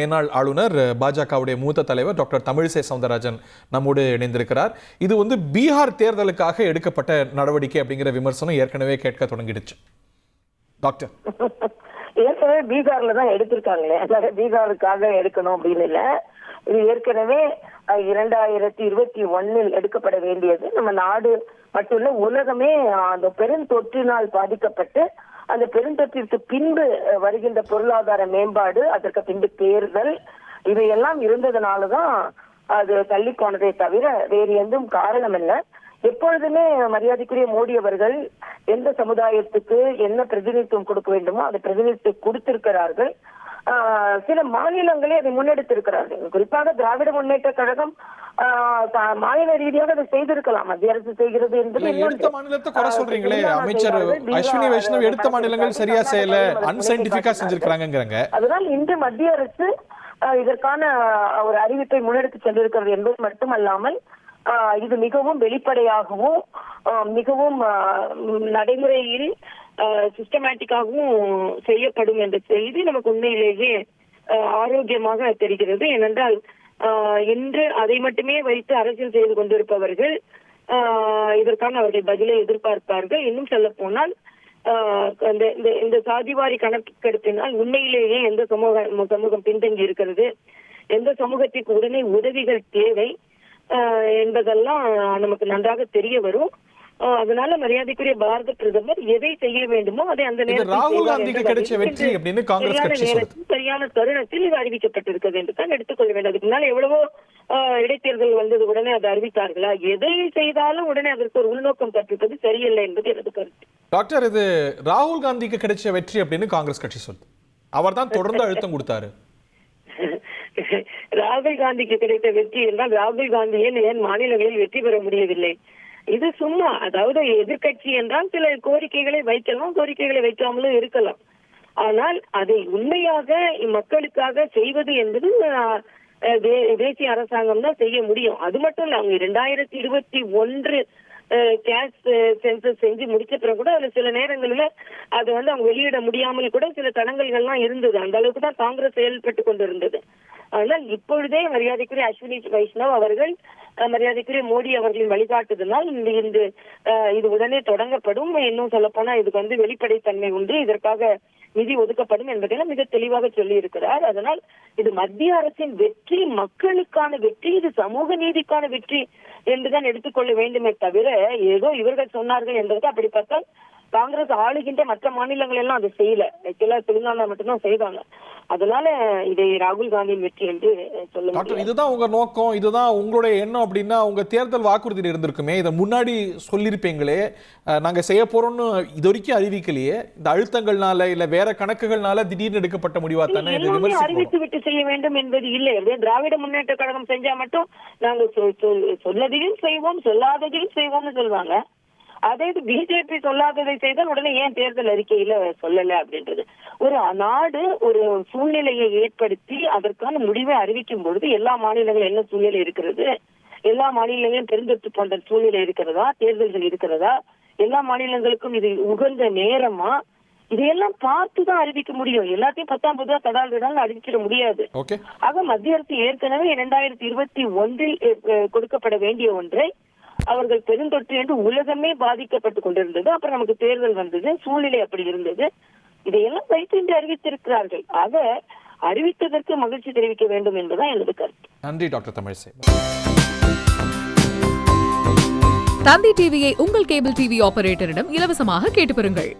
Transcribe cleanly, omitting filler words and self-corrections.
மேனாள் ஆளுநர் பாஜகவுடைய மூத்த தலைவர் டாக்டர் தமிழிசை சவுந்தரராஜன் நம்மோடு இணைந்திருக்கிறார். இது பீகார் தேர்தலுக்காக எடுக்கப்பட்ட நடவடிக்கை அப்படிங்கிற விமர்சனம் ஏற்கனவே கேட்க தொடங்கிடுச்சு. டாக்டர், ஏற்கனவே பீகார்ல தான் எடுத்திருக்காங்களே, பீகாருக்காக எடுக்கணும் அப்படின்னு இல்ல. இது ஏற்கனவே 2021 எடுக்கப்பட வேண்டியது. நம்ம நாடு மட்டும் இல்ல, உலகமே அந்த பெருந்தொற்றினால் பாதிக்கப்பட்டு அந்த பெருந்தொற்றிற்கு பின்பு வருகின்ற பொருளாதார மேம்பாடு, அதற்கு பின்பு தேர்தல், இவையெல்லாம் இருந்ததுனாலதான் அது தள்ளி போனதே தவிர வேறு எதுவும் காரணம் இல்லை. எப்பொழுதுமே மரியாதைக்குரிய மோடி அவர்கள் எந்த சமுதாயத்துக்கு என்ன பிரதிநிதித்துவம் கொடுக்க வேண்டுமோ அதை பிரதிநிதித்துவம் கொடுத்திருக்கிறார்கள். சில மாநிலங்களே அதை முன்னெடுத்திருக்கிறார்கள். குறிப்பாக திராவிட முன்னேற்ற கழகம் மாநில ரீதியாக அதை செய்திருக்கலாம். மத்திய அரசு செய்கிறது என்பது எடுத்த மாநிலத்தை குறை சொல்றீங்களே. அமைச்சர் அஸ்வினி வைஷ்ணவ் எடுத்த மாநிலங்கள் சரியா செய்யல, அன்சைன்டிபிக்கா செஞ்சிருக்காங்க. அதனால் இன்று மத்திய அரசு இதற்கான ஒரு அறிவிப்பை முன்னெடுத்து சென்றிருக்கிறது என்பது மட்டுமல்லாமல் இது மிகவும் வெளிப்படையாகவும் மிகவும் நடைமுறையில் சிஸ்டமேட்டிக்காகவும் செய்யப்படும் என்ற செய்தி நமக்கு உண்மையிலேயே ஆரோக்கியமாக தெரிகிறது. ஏனென்றால் இன்று அதை மட்டுமே வைத்து அரசியல் செய்து கொண்டிருப்பவர்கள் இதற்கான அவர்கள் பதிலை எதிர்பார்ப்பார்கள். இன்னும் சொல்ல போனால் இந்த சாதிவாரி கணக்கெடுப்பினால் உண்மையிலேயே எந்த சமூகம் பின்தங்கி இருக்கிறது, எந்த சமூகத்திற்கு உடனே உதவிகள் தேவை என்பதெல்லாம் நமக்கு நன்றாக தெரிய வரும். அதனால மரியாதைக்குரிய பாரத பிரதமர் எதை செய்ய வேண்டுமோ அதை அந்த நேரத்தில் சரியான தருணத்தில் இது அறிவிக்கப்பட்டிருக்கிறது என்று தான் எடுத்துக்கொள்ள வேண்டும். அதுக்கு முன்னால் எவ்வளவோ இடைத்தேர்தல் வந்தது, உடனே அதை அறிவித்தார்களா? எதை செய்தாலும் உடனே அதற்கு ஒரு உள்நோக்கம் கற்பிப்பது சரியில்லை என்பது எனது கருத்து. டாக்டர், இது ராகுல் காந்திக்கு கிடைச்ச வெற்றி அப்படின்னு காங்கிரஸ் கட்சி சொல்லுது. அவர் தான் தொடர்ந்து அழுத்தம் கொடுத்தாரு. ராகுல் காந்திக்கு கிடைத்த வெற்றி என்றால் ராகுல் காந்தி ஏன் மாநிலங்களில் வெற்றி பெற முடியவில்லை? இது சும்மா, அதாவது எதிர்கட்சி என்றால் சில கோரிக்கைகளை வைக்கலாம், கோரிக்கைகளை வைக்காமலும் இருக்கலாம். ஆனால் அதை உண்மையாக மக்களுக்காக செய்வது என்பது தேசிய அரசாங்கம் தான் செய்ய முடியும். அது மட்டும் இல்ல, அவங்க 2021 கேஷ் சென்சஸ் செஞ்சு முடிச்ச பிறகு கூட அது சில நேரங்களில் அது அவங்க வெளியிட முடியாமல் கூட சில தடங்கல்கள்லாம் இருந்தது. அந்த அளவுக்கு தான் காங்கிரஸ் செயல்பட்டு கொண்டிருந்தது. ஆனால் இப்பொழுதே மரியாதைக்குரிய அஸ்வினி வைஷ்ணவ் அவர்கள், மரியாதைக்குரிய மோடி அவர்களின் வழிகாட்டுதனால் இது உடனே தொடங்கப்படும். இன்னும் சொல்ல போனா இதுக்கு வெளிப்படைத்தன்மை உண்டு, இதற்காக நிதி ஒதுக்கப்படும் என்பதையும் மிக தெளிவாக சொல்லி இருக்கிறார். அதனால் இது மத்திய அரசின் வெற்றி, மக்களுக்கான வெற்றி, இது சமூக நீதிக்கான வெற்றி என்றுதான் எடுத்துக்கொள்ள வேண்டுமே தவிர ஏதோ இவர்கள் சொன்னார்கள் என்பது அப்படி பார்த்தால் காங்கிரஸ் ஆளுகின்ற மற்ற மாநிலங்கள் எல்லாம் அதை செய்யல. தெலுங்கானா மட்டும்தான் செய்தாங்க. அதனால இதை ராகுல் காந்தியின் வெற்றி என்று சொல்ல முடியும். இதுதான் உங்க நோக்கம், இதுதான் உங்களுடைய எண்ணம் அப்படின்னா உங்க தேர்தல் வாக்குறுதியில் இருந்திருக்குமே. இதை முன்னாடி சொல்லியிருப்பீங்களே, நாங்க செய்ய போறோம்னு இது வரைக்கும் அறிவிக்கலையே. இந்த அழுத்தங்கள்னால இல்ல வேற கணக்குகள்னால திடீர்னு எடுக்கப்பட்ட முடிவா தானே அறிவித்து விட்டு செய்ய வேண்டும் என்பது இல்லை. திராவிட முன்னேற்ற கழகம் செஞ்சா மட்டும் நாங்க சொன்னதையும் செய்வோம், சொல்லாததையும் செய்வோம்னு சொல்லுவாங்க. அதே பிஜேபி சொல்லாததை செய்தால் உடனே ஏன் தேர்தல் அறிக்கையில சொல்லல அப்படின்றது. ஒரு நாடு ஒரு சூழ்நிலையை ஏற்படுத்தி அதற்கான முடிவை அறிவிக்கும் பொழுது எல்லா மாநிலங்களும் என்ன சூழ்நிலை இருக்கிறது, எல்லா மாநிலங்களும் பெருந்தொற்று போன்ற சூழ்நிலை இருக்கிறதா, தேர்தல்கள் இருக்கிறதா, எல்லா மாநிலங்களுக்கும் இது உகந்த நேரமா, இதையெல்லாம் பார்த்துதான் அறிவிக்க முடியும். எல்லாத்தையும் 19 தடால் அறிவிச்சிட முடியாது. ஆக மத்திய அரசு ஏற்கனவே 2021 கொடுக்கப்பட வேண்டிய ஒன்றை அவர்கள் பெருந்தொற்று என்று உலகமே பாதிக்கப்பட்டு கொண்டிருந்தது. அப்புறம் நமக்கு தேர்தல் வந்தது, சூழ்நிலை அப்படி இருந்தது. இதையெல்லாம் வைத்து இன்று அறிவித்திருக்கிறார்கள். ஆக அறிவித்ததற்கு மகிழ்ச்சி தெரிவிக்க வேண்டும் என்பதுதான் எனது கருத்து. நன்றி டாக்டர் தமிழிசை. தந்தி டிவியை உங்கள் கேபிள் டிவி ஆபரேட்டரிடம் இலவசமாக கேட்டு பெறுங்கள்.